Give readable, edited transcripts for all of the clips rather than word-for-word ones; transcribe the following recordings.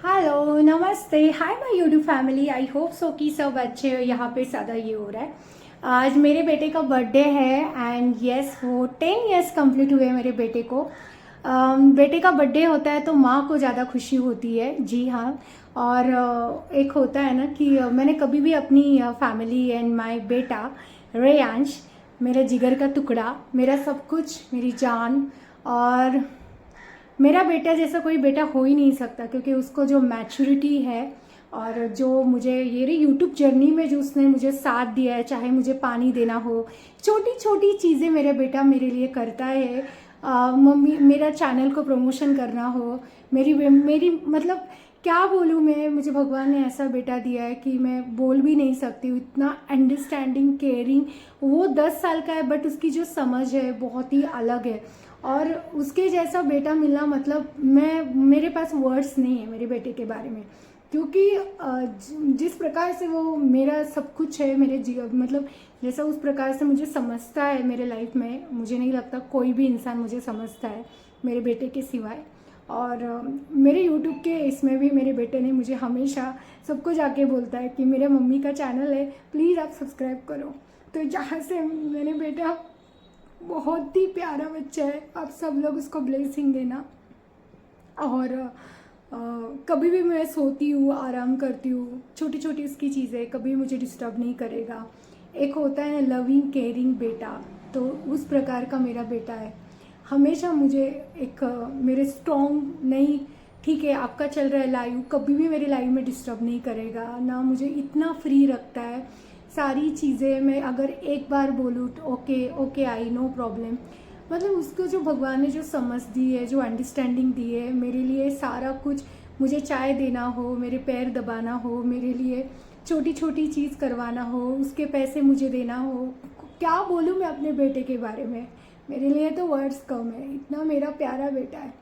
Hello नमस्ते hi my YouTube family. I hope so कि सब अच्छे हो। यहाँ पे ज़्यादा ये हो रहा है। आज मेरे बेटे का बर्थडे है एंड यस वो 10 इयर्स कंप्लीट हुए मेरे बेटे को। बेटे का बर्थडे होता है तो माँ को ज़्यादा खुशी होती है, जी हाँ। और एक होता है ना कि मैंने कभी भी अपनी फैमिली एंड माय बेटा रेयांश, मेरा जिगर का टुकड़ा, मेरा सब कुछ, मेरी जान, और मेरा बेटा जैसा कोई बेटा हो ही नहीं सकता, क्योंकि उसको जो मैच्योरिटी है और जो मुझे ये रही यूट्यूब जर्नी में जो उसने मुझे साथ दिया है, चाहे मुझे पानी देना हो, छोटी छोटी चीज़ें मेरा बेटा मेरे लिए करता है। मम्मी मेरा चैनल को प्रमोशन करना हो, मेरी मेरी मतलब क्या बोलूँ मैं, मुझे भगवान ने ऐसा बेटा दिया है कि मैं बोल भी नहीं सकती हूँ। इतना अंडरस्टैंडिंग, केयरिंग। वो 10 साल का है बट उसकी जो समझ है बहुत ही अलग है। और उसके जैसा बेटा मिलना, मतलब मेरे पास वर्ड्स नहीं है मेरे बेटे के बारे में, क्योंकि जिस प्रकार से वो मेरा सब कुछ है, मतलब जैसा उस प्रकार से मुझे समझता है मेरे लाइफ में, मुझे नहीं लगता कोई भी इंसान मुझे समझता है मेरे बेटे के सिवाय। और मेरे यूट्यूब के इसमें भी मेरे बेटे ने मुझे हमेशा सबको जाके बोलता है कि मेरे मम्मी का चैनल है, प्लीज़ आप सब्सक्राइब करो। तो जहाँ से मैंने बेटा, बहुत ही प्यारा बच्चा है, आप सब लोग उसको ब्लेसिंग देना। और कभी भी मैं सोती हूँ, आराम करती हूँ, छोटी छोटी उसकी चीज़ें कभी मुझे डिस्टर्ब नहीं करेगा। एक होता है लविंग केयरिंग बेटा, तो उस प्रकार का मेरा बेटा है। हमेशा मुझे एक मेरे स्ट्रॉन्ग नहीं, ठीक है आपका चल रहा है लाइव, कभी भी मेरे लाइव में डिस्टर्ब नहीं करेगा ना, मुझे इतना फ्री रखता है। सारी चीज़ें मैं अगर एक बार बोलूँ तो okay okay I, no problem. मतलब उसको जो भगवान ने जो समझ दी है, जो अंडरस्टैंडिंग दी है मेरे लिए, सारा कुछ, मुझे चाय देना हो, मेरे पैर दबाना हो, मेरे लिए छोटी छोटी चीज़ करवाना हो, उसके पैसे मुझे देना हो, क्या बोलूँ मैं अपने बेटे के बारे में। मेरे लिए तो वर्ड्स कम है, इतना मेरा प्यारा बेटा है।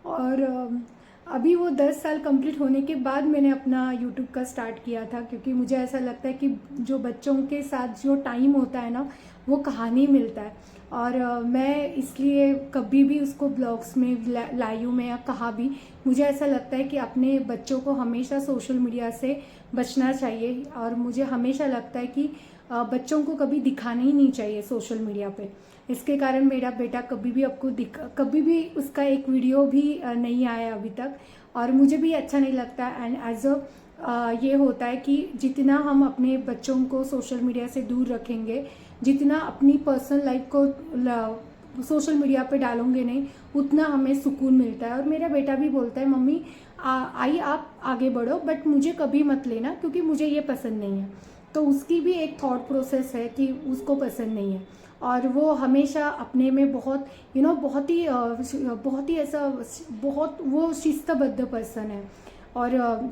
और अभी वो 10 साल कंप्लीट होने के बाद मैंने अपना यूट्यूब का स्टार्ट किया था, क्योंकि मुझे ऐसा लगता है कि जो बच्चों के साथ जो टाइम होता है ना, वो कहानी मिलता है। और मैं इसलिए कभी भी उसको ब्लॉग्स में लाई हूँ मैं, या कहा भी, मुझे ऐसा लगता है कि अपने बच्चों को हमेशा सोशल मीडिया से बचना चाहिए। और मुझे हमेशा लगता है कि बच्चों को कभी दिखाना ही नहीं चाहिए सोशल मीडिया पे। इसके कारण मेरा बेटा कभी भी आपको कभी भी उसका एक वीडियो भी नहीं आया अभी तक, और मुझे भी अच्छा नहीं लगता। एंड एज अ ये होता है कि जितना हम अपने बच्चों को सोशल मीडिया से दूर रखेंगे, जितना अपनी पर्सनल लाइफ को सोशल मीडिया पे डालोगे नहीं, उतना हमें सुकून मिलता है। और मेरा बेटा भी बोलता है मम्मी आई आप आगे बढ़ो, बट मुझे कभी मत लेना क्योंकि मुझे ये पसंद नहीं है। तो उसकी भी एक थॉट प्रोसेस है कि उसको पसंद नहीं है। और वो हमेशा अपने में बहुत बहुत ही ऐसा, बहुत वो शिस्तबद्ध पर्सन है। और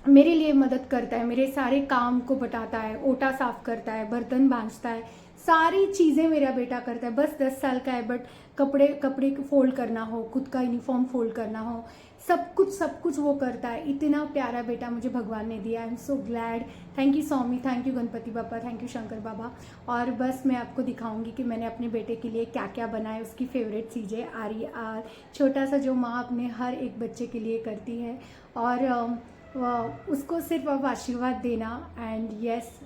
मेरे लिए मदद करता है, मेरे सारे काम को बटाता है, ओटा साफ करता है, बर्तन बांधता है, सारी चीज़ें मेरा बेटा करता है। बस 10 साल का है बट कपड़े कपड़े फोल्ड करना हो, खुद का यूनिफॉर्म फोल्ड करना हो, सब कुछ वो करता है। इतना प्यारा बेटा मुझे भगवान ने दिया। I am so glad. Thank you Swami, thank you Ganpati Baba, thank you Shankar Baba. और बस मैं आपको दिखाऊंगी कि मैंने अपने बेटे के लिए क्या क्या बनाया, उसकी फेवरेट चीज़ें छोटा सा जो माँ अपने हर एक बच्चे के लिए करती है। और उसको सिर्फ अब आशीर्वाद देना। एंड यस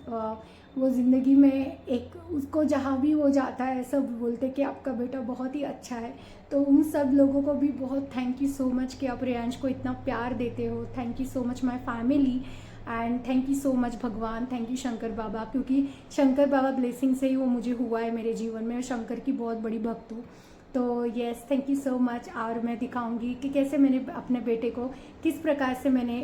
वो ज़िंदगी में एक, उसको जहाँ भी वो जाता है सब बोलते कि आपका बेटा बहुत ही अच्छा है। तो उन सब लोगों को भी बहुत थैंक यू सो मच कि आप रेयांश को इतना प्यार देते हो। Thank you so much my family, and thank you so much भगवान, थैंक यू शंकर बाबा, क्योंकि शंकर बाबा ब्लेसिंग से ही वो मुझे हुआ है मेरे जीवन में। शंकर की बहुत बड़ी भक्त हूँ। तो yes thank you so much. और मैं दिखाऊंगी कि कैसे मैंने अपने बेटे को, किस प्रकार से मैंने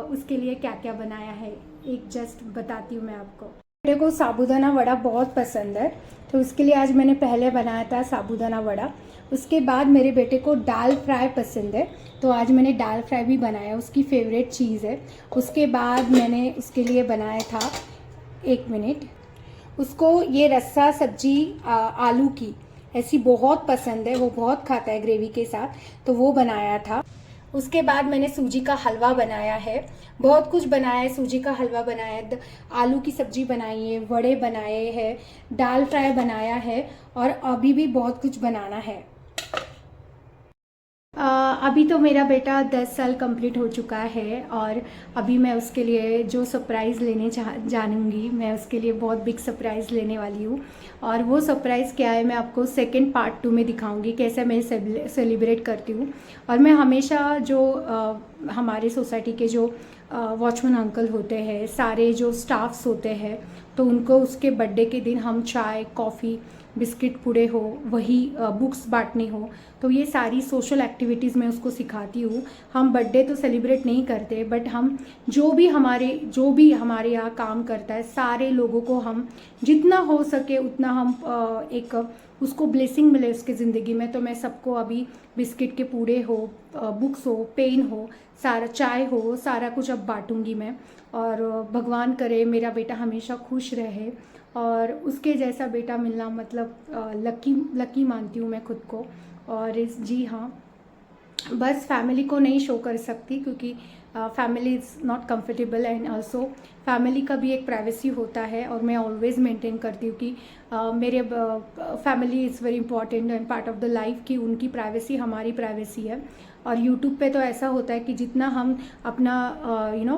उसके लिए क्या क्या बनाया है, एक जस्ट बताती हूँ मैं आपको। बेटे को साबूदाना वड़ा बहुत पसंद है, तो उसके लिए आज मैंने पहले बनाया था साबूदाना वड़ा। उसके बाद मेरे बेटे को दाल फ्राई पसंद है, तो आज मैंने दाल फ्राई भी बनाया, उसकी फेवरेट चीज़ है। उसके बाद मैंने उसके लिए बनाया था, एक मिनट, उसको ये रस्सा सब्जी आलू की ऐसी बहुत पसंद है, वो बहुत खाता है ग्रेवी के साथ, तो वो बनाया था। उसके बाद मैंने सूजी का हलवा बनाया है, बहुत कुछ बनाया है। सूजी का हलवा बनाया है, आलू की सब्जी बनाई है, वड़े बनाए हैं, दाल फ्राई बनाया है, और अभी भी बहुत कुछ बनाना है। अभी तो मेरा बेटा 10 साल कंप्लीट हो चुका है और अभी मैं उसके लिए जो सरप्राइज़ लेने जानूँगी, मैं उसके लिए बहुत बिग सरप्राइज़ लेने वाली हूँ। और वो सरप्राइज़ क्या है मैं आपको सेकंड पार्ट 2 में दिखाऊंगी कैसे मैं सेलिब्रेट करती हूँ। और मैं हमेशा जो हमारे सोसाइटी के जो वॉचमैन अंकल होते हैं, सारे जो स्टाफ्स होते हैं, तो उनको उसके बर्थडे के दिन हम चाय, कॉफ़ी, बिस्किट पूड़े हो, वही बुक्स बांटनी हो, तो ये सारी सोशल एक्टिविटीज़ मैं उसको सिखाती हूँ। हम बर्थडे तो सेलिब्रेट नहीं करते, बट हम जो भी हमारे यहाँ काम करता है, सारे लोगों को हम जितना हो सके उतना हम एक उसको ब्लेसिंग मिले उसके ज़िंदगी में। तो मैं सबको अभी बिस्किट के पूड़े हो, बुक्स हो, पेन हो, सारा चाय हो, सारा कुछ अब बांटूंगी मैं। और भगवान करे मेरा बेटा हमेशा खुश रहे और उसके जैसा बेटा मिलना मतलब लकी मानती हूँ मैं खुद को। और जी हाँ, बस फैमिली को नहीं शो कर सकती क्योंकि family is not comfortable and also family का भी एक प्राइवेसी होता है और मैं ऑलवेज़ मेंटेन करती हूँ कि मेरे family is very important and part of the life की उनकी प्राइवेसी हमारी प्राइवेसी है। और यूट्यूब पे तो ऐसा होता है कि जितना हम अपना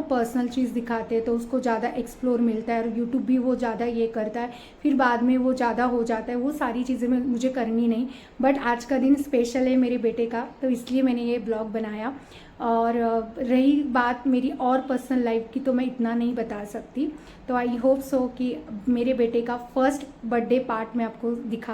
पर्सनल चीज़ दिखाते हैं तो उसको ज़्यादा एक्सप्लोर मिलता है और यूट्यूब भी वो ज़्यादा ये करता है, फिर बाद में वो ज़्यादा हो जाता है। वो सारी चीज़ें मुझे करनी नहीं, बट आज का दिन स्पेशल है मेरे बेटे का, तो इसलिए मैंने ये ब्लॉग बनाया। और रही बात मेरी और पर्सनल लाइफ की तो मैं इतना नहीं बता सकती। तो आई होप सो कि मेरे बेटे का फर्स्ट बर्थडे पार्ट में आपको दिखा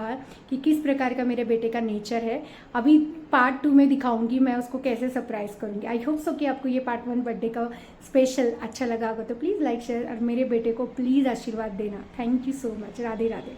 कि किस प्रकार का मेरे बेटे का नेचर है। अभी पार्ट 2 में दिखाऊंगी मैं उसको कैसे सरप्राइज़ करूंगी। आई होप सो कि आपको ये पार्ट 1 बर्थडे का स्पेशल अच्छा लगा होगा, तो प्लीज़ लाइक शेयर और मेरे बेटे को प्लीज़ आशीर्वाद देना। Thank you so much. Radhe Radhe.